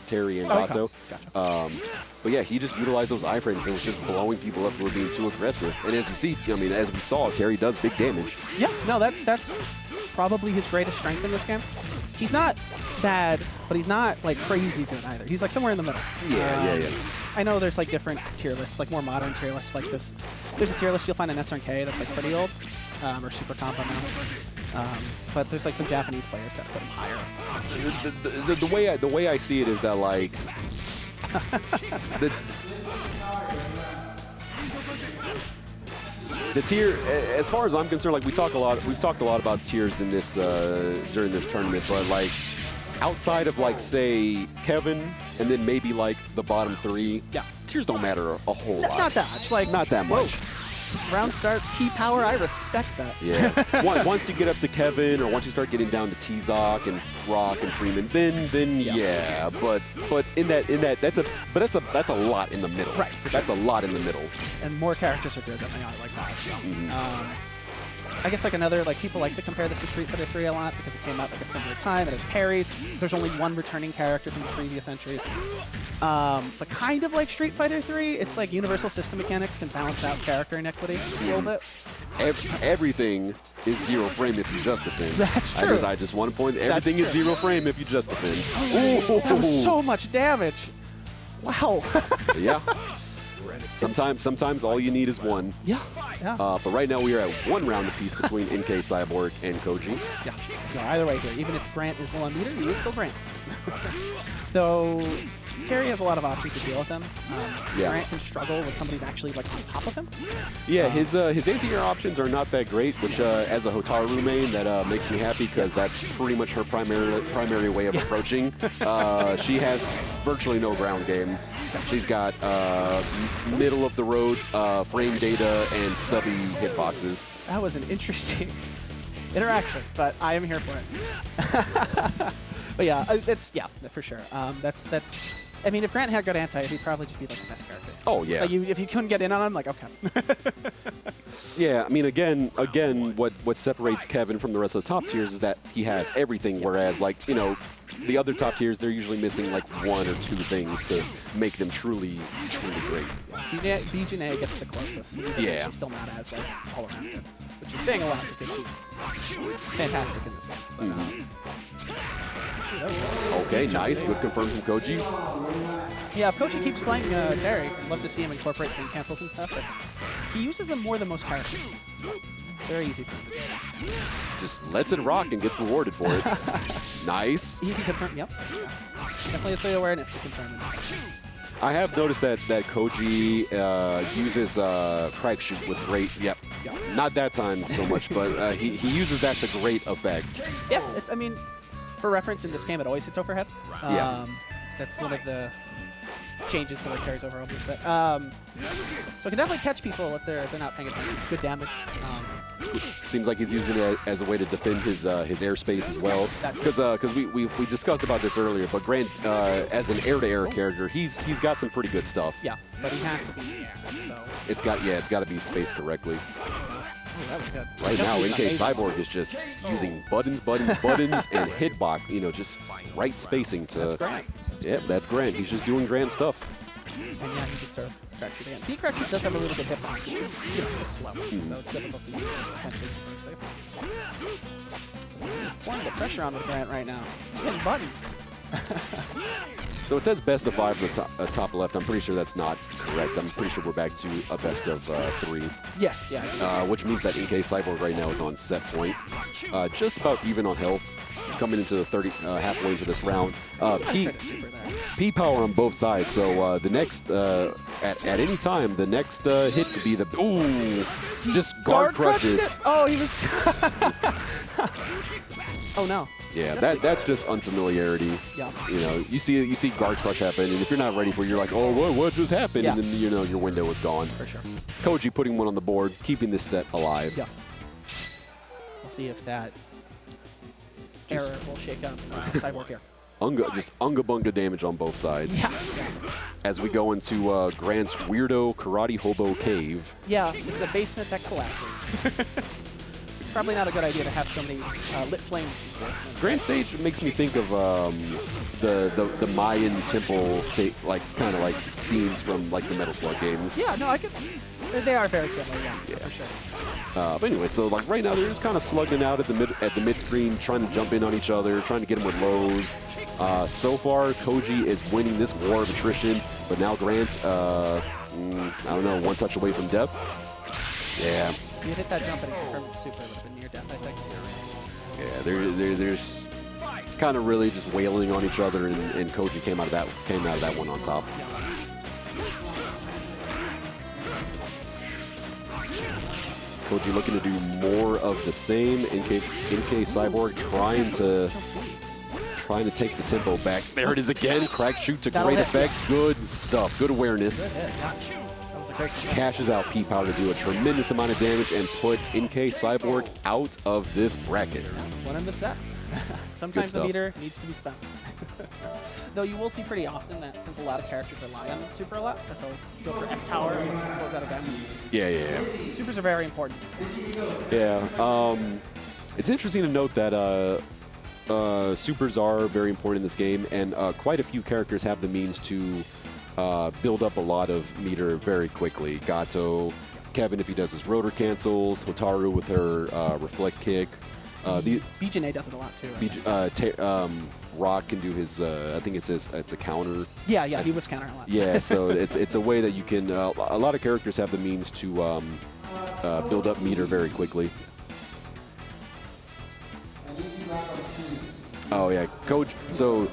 Terry and Gato. Gotcha. But yeah, he just utilized those iframes and was just blowing people up who were being too aggressive. And as you see, I mean, as we saw, Terry does big damage. Yeah, no, that's probably his greatest strength in this game. He's not bad, but he's not like crazy good either. He's like somewhere in the middle. Yeah. I know there's like different tier lists, like more modern tier lists like this. There's a tier list you'll find in SRNK that's like pretty old, or super combo now. But there's like some Japanese players that put him higher. The way I see it is that like the tier, as far as I'm concerned, like we've talked a lot about tiers in this during this tournament, but like outside of like say Kevin and then maybe like the bottom 3, yeah, tiers don't matter a whole lot. Not that much. Like not that much. Round start, key power, I respect that. Yeah. Once you get up to Kevin, or once you start getting down to T-Zoc and Rock and Freeman, then yeah. But in that that's a lot in the middle. Right. That's a lot in the middle. And more characters are good than they are like that. So. I guess like another, like people like to compare this to Street Fighter 3 a lot because it came out like a similar time. It has parries. There's only one returning character from the previous entries. But kind of like Street Fighter 3, it's like universal system mechanics can balance out character inequity just a little bit. Everything is 0 frame if you just defend. That's true. I just want to point, everything is 0 frame if you just defend. Ooh, that was so much damage. Wow. Yeah. Sometimes all you need is one. Yeah. But right now we are at 1 round apiece between Nkcyborg and Koji. Yeah. No, either way here, even if Grant is the one beater, he is still Grant. Though Terry has a lot of options to deal with him. Grant can struggle when somebody's actually like on top of him. Yeah, his anti-air options are not that great, which as a Hotaru main, that makes me happy because that's pretty much her primary way of approaching. She has virtually no ground game. She's got middle of the road frame data and stubby hitboxes. That was an interesting interaction, but I am here for it. But yeah, it's for sure. That's. I mean, if Grant had good anti, he'd probably just be like the best character. Oh yeah. Like if you couldn't get in on him, like okay. Yeah, I mean, again, what separates Kevin from the rest of the top tiers is that he has everything, whereas like the other top tiers, they're usually missing like 1 or 2 things to make them truly great. BGNA gets the closest. Yeah. She's still not as like all around good, which is saying a lot because she's fantastic in this game. But, okay, nice, good confirm from Koji. Yeah, if Koji keeps playing Terry, I'd love to see him incorporate thing cancels and stuff. He uses them more than most characters. Very easy for him. Just lets it rock and gets rewarded for it. Nice. He can confirm, yep. Definitely has the awareness to confirm it. I have noticed that Koji uses Crack Shoot with great, not that time so much, but he uses that to great effect. Yeah, I mean, for reference, in this game, it always hits overhead. That's one of the changes to like Terry's overall moveset. So it can definitely catch people if they're not paying attention. It's good damage. Seems like he's using it as a way to defend his airspace as well. Because we discussed about this earlier, but Grant as an air-to-air character, he's got some pretty good stuff. Yeah, but he has to be in the air. So it's got to be spaced correctly. Oh, that was good. Right now, Nkcyborg is just using buttons, and hitbox, just right spacing to. That's Grant. Yep, that's Grant. He's just doing Grant stuff. And yeah, he can serve Crack Shoot again. D-Crack Shoot does have a little bit hitbox, which is, it's slow, so it's difficult to use and potentially super unsafe. He's pouring the pressure on with Grant right now. He's hitting buttons. So it says best of 5 from the top left. I'm pretty sure that's not correct. I'm pretty sure we're back to a best of 3. Yes, yeah. Which means that Nkcyborg right now is on set point. Just about even on health. Coming into the halfway into this round. P power on both sides. So the next, at any time, the next hit could be the just guard crushes. Oh, he was. Oh no. Yeah, that's just unfamiliarity. Yeah. You see guard crush happen, and if you're not ready for it, you're like, oh, what just happened? Yeah. And then your window is gone. For sure. Koji putting one on the board, keeping this set alive. Yeah. We'll see if that error will shake up Cyborg here. Just unga-bunga damage on both sides. Yeah. As we go into Grant's weirdo karate hobo cave. Yeah, it's a basement that collapses. probably not a good idea to have so many lit flames. Grand Stage makes me think of the Mayan temple state, like kind of like scenes from like the Metal Slug games. Yeah, no, I can. They are very similar, yeah, for sure. But anyway, so like right now they're just kind of slugging out at the mid screen, trying to jump in on each other, trying to get them with lows. So far, Koji is winning this war of attrition, but now Grant, I don't know, one touch away from death. Yeah. If you hit that jump and confirm it super, it would have been near death, I think. Yeah, they're kind of really just wailing on each other, and Koji came out of that one on top. Yeah. Koji looking to do more of the same. Nkcyborg trying to take the tempo back. There it is again. Crack shoot to great effect. Good stuff. Good awareness. Good hit, yeah. That was a great hit. Cashes out P-Power to do a tremendous amount of damage and put Nkcyborg out of this bracket. One in the set. Sometimes the meter needs to be spent. Though you will see pretty often that since a lot of characters rely on Super a lot, that they'll go for S power and close out again. Yeah. Supers are very important. Yeah. It's interesting to note that supers are very important in this game, and quite a few characters have the means to build up a lot of meter very quickly. Gato, Kevin if he does his rotor cancels, Hotaru with her reflect kick. BJNA does it a lot too. Rock can do his, I think it's a counter. Yeah, he was countering a lot. Yeah, so it's a way that you can, a lot of characters have the means to build up meter very quickly. Oh yeah, Coach. So